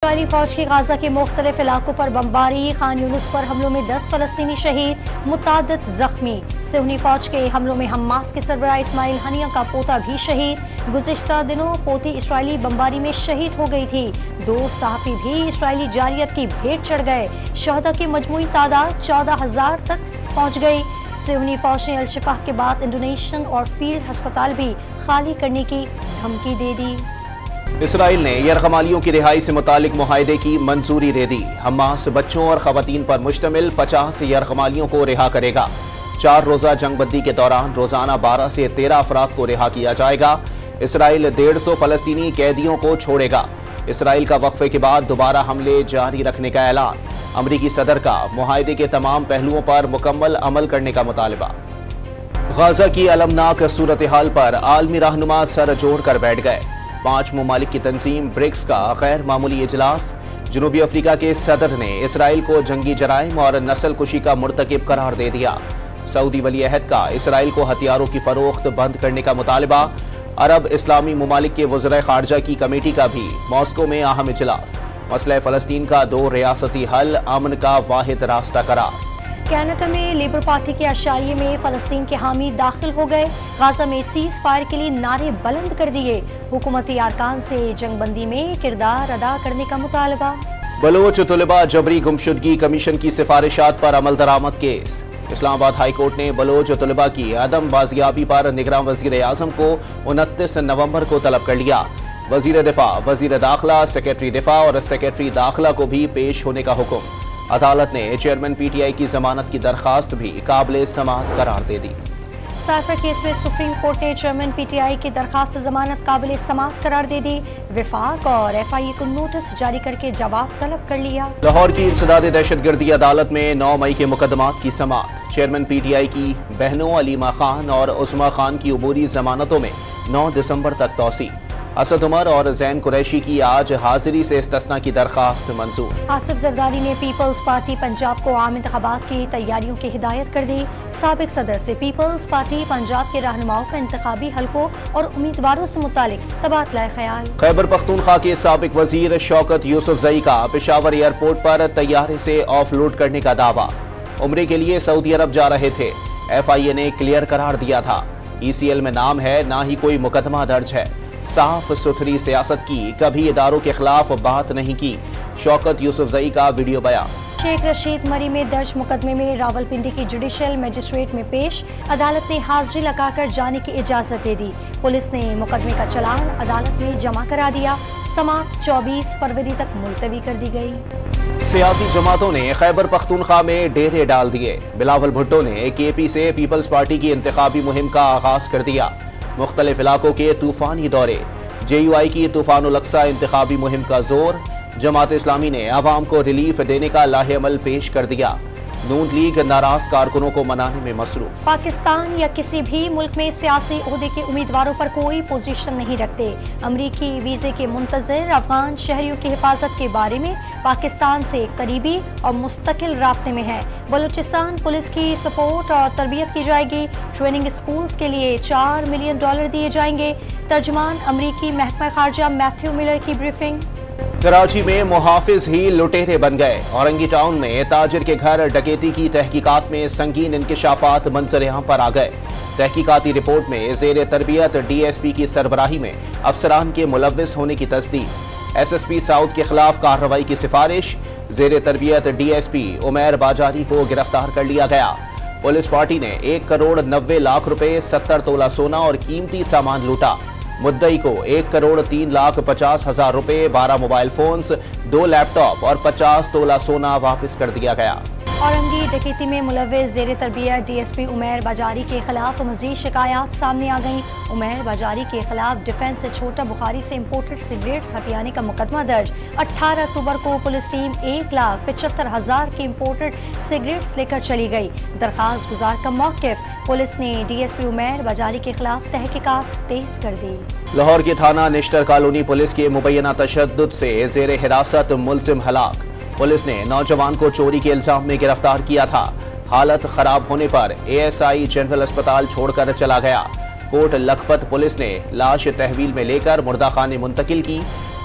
اسرائیلی فوج کی غزہ کے مختلف علاقوں پر بمباری، خان یونس پر حملوں میں 10 فلسطینی شہید، متعدد زخمی۔ صہیونی فوج کے حملوں میں حماس کے سربراہ اسماعیل ہنیہ کا پوتا بھی شہید۔ گزشتہ دنوں پوتی اسرائیلی بمباری میں شہید ہو گئی تھی۔ 2 صحافی بھی اسرائیلی جارحیت کی بھیٹ چڑھ گئے۔ شہداء کی مجموعی تعداد 14,000 تک پہنچ گئی۔ صہیونی فوج نے الشفا کے بعد انڈونیشین اور فیلڈ ہسپتال بھی خالی کرنے کی دھمکی دے دی۔ اسرائیل نے یرغمالیوں کی رہائی سے متعلق معاہدے کی منظوری دے دی۔ حماس بچوں اور خواتین پر مشتمل 50 یرغمالیوں کو رہا کرے گا۔ 4 روزہ جنگ بندی کے دوران روزانہ 12 سے 13 افراد کو رہا کیا جائے گا۔ اسرائیل 150 فلسطینی قیدیوں کو چھوڑے گا۔ اسرائیل کا وقفے کے بعد دوبارہ حملے جاری رکھنے کا اعلان۔ امریکی صدر کا معاہدے کے تمام پہلوؤں پر مکمل عمل کرنے کا مطالبہ۔ غزہ کی المناک صورتحال پر عالمی رہنما سر جوڑ کر بیٹھ گئے۔ 5 ممالک کی تنظیم برکس کا غیر معمولی اجلاس۔ جنوبی افریقہ کے صدر نے اسرائیل کو جنگی جرائم اور نسل کشی کا مرتکب قرار دے دیا۔ سعودی ولی عہد کا اسرائیل کو ہتھیاروں کی فروخت بند کرنے کا مطالبہ۔ عرب اسلامی ممالک کے وزرائے خارجہ کی کمیٹی کا بھی ماسکو میں اہم اجلاس۔ مسئلہ فلسطین کا 2 ریاستی حل امن کا واحد راستہ قرار۔ کینیڈا میں لیبر پارٹی کے عشائیے میں فلسطین کے حامی داخل ہو گئے۔ غزہ میں سیز فائر کے لیے نعرے بلند کر دیے۔ حکومتی ارکان سے جنگ بندی میں کردار ادا کرنے کا مطالبہ۔ بلوچ طلباء جبری گمشدگی کمیشن کی سفارشات پر عمل درآمد کیس۔ اسلام آباد ہائی کورٹ نے بلوچ طلباء کی عدم بازیابی پر نگراں وزیر اعظم کو 29 نومبر کو طلب کر لیا۔ وزیر دفاع، وزیر داخلہ، سیکرٹری دفاع اور سیکرٹری داخلہ کو بھی پیش ہونے کا حکم۔ عدالت نے چیئرمین پی ٹی آئی کی ضمانت کی درخواست بھی قابل سماعت قرار دے دی۔ سائفر کیس میں سپریم کورٹ نے چیئرمین پی ٹی آئی کی درخواست ضمانت قابل سماعت قرار دے دی۔ وفاق اور ایف آئی اے کو نوٹس جاری کر کے جواب طلب کر لیا۔ لاہور کی انسداد دہشت گردی عدالت میں 9 مئی کے مقدمات کی سماعت۔ چیئرمین پی ٹی آئی کی بہنوں علیمہ خان اور عظمیٰ خان کی عبوری ضمانتوں میں 9 دسمبر تک توسیع۔ اسد عمر اور زین قریشی کی آج حاضری سے استثناء کی درخواست منظور۔ آصف زرداری نے پیپلز پارٹی پنجاب کو عام انتخابات کی تیاریوں کی ہدایت کر دی۔ سابق صدر سے پیپلز پارٹی پنجاب کے رہنماؤں کا انتخابی حلقوں اور امیدواروں سے متعلق تبادلہ خیال۔ خیبر پختونخوا کے سابق وزیر شوکت یوسفزئی کا پشاور ایئرپورٹ پر طیارے سے آف لوڈ کرنے کا دعویٰ۔ عمرے کے لیے سعودی عرب جا رہے تھے۔ ایف آئی اے نے کلیئر قرار دیا تھا۔ ای سی ایل میں نام ہے، نہ ہی کوئی مقدمہ درج ہے۔ صاف ستھری سیاست کی، کبھی اداروں کے خلاف بات نہیں کی۔ شوکت یوسفزئی کا ویڈیو بیان۔ شیخ رشید مری میں درج مقدمے میں راولپنڈی کی جوڈیشل میجسٹریٹ میں پیش۔ عدالت نے حاضری لگا کر جانے کی اجازت دے دی۔ پولیس نے مقدمے کا چلان عدالت میں جمع کرا دیا۔ سماعت 24 فروری تک ملتوی کر دی گئی۔ سیاسی جماعتوں نے خیبر پختونخوا میں ڈیرے ڈال دیے۔ بلاول بھٹو نے کے پی سے پیپلز پارٹی کی انتخابی مہم کا آغاز کر دیا۔ مختلف علاقوں کے طوفانی دورے۔ جے یو آئی کی طوفان الاقصی انتخابی مہم کا زور۔ جماعت اسلامی نے عوام کو ریلیف دینے کا لاہ عمل پیش کر دیا۔ نون لیگ ناراض کارکنوں کو منانے میں مصروف۔ پاکستان یا کسی بھی ملک میں سیاسی عہدے کے امیدواروں پر کوئی پوزیشن نہیں رکھتے۔ امریکی ویزے کے منتظر افغان شہریوں کی حفاظت کے بارے میں پاکستان سے قریبی اور مستقل رابطے میں ہے۔ بلوچستان پولیس کی سپورٹ اور تربیت کی جائے گی۔ ٹریننگ اسکولز کے لیے $4 ملین دیے جائیں گے۔ ترجمان امریکی محکمہ خارجہ میتھیو ملر کی بریفنگ۔ کراچی میں محافظ ہی لٹیرے بن گئے۔ اورنگی ٹاؤن میں تاجر کے گھر ڈکیتی کی تحقیقات میں سنگین انکشافات منظر عام پر آ گئے۔ تحقیقاتی رپورٹ میں زیر تربیت ڈی ایس پی کی سربراہی میں افسران کے ملوث ہونے کی تصدیق۔ ایس ایس پی ساؤتھ کے خلاف کارروائی کی سفارش۔ زیر تربیت ڈی ایس پی عمیر باجاری کو گرفتار کر لیا گیا۔ پولیس پارٹی نے 1,90,00,000 روپے، 70 تولہ سونا اور قیمتی سامان لوٹا۔ مدعی کو 1,03,50,000 روپے، 12 موبائل فونز، 2 لیپ ٹاپ اور 50 تولہ سونا واپس کر دیا گیا۔ اورنگی ڈکیتی میں ملوث زیر تربیت ڈی ایس پی عمیر باجاری کے خلاف مزید شکایات سامنے آ گئیں۔ عمیر باجاری کے خلاف ڈیفنس سے چھوٹا بخاری سے امپورٹڈ سگریٹس ہتھیانے کا مقدمہ درج۔ 18 اکتوبر کو پولیس ٹیم 1,75,000 کی امپورٹڈ سگریٹس لے کر چلی گئی۔ درخواست گزار کا موقف۔ پولیس نے ڈی ایس پی عمیر باجاری کے خلاف تحقیقات تیز کر دی۔ لاہور کے تھانہ نشتر کالونی پولیس کے مبینہ تشدد سے زیر حراست ملزم ہلاک۔ پولیس نے نوجوان کو چوری کے الزام میں گرفتار کیا تھا۔ حالت خراب ہونے پر اے ایس آئی جنرل اسپتال چھوڑ کر چلا گیا۔ کوٹ لکھپت پولیس نے لاش تحویل میں لے کر مردہ خانے منتقل کی۔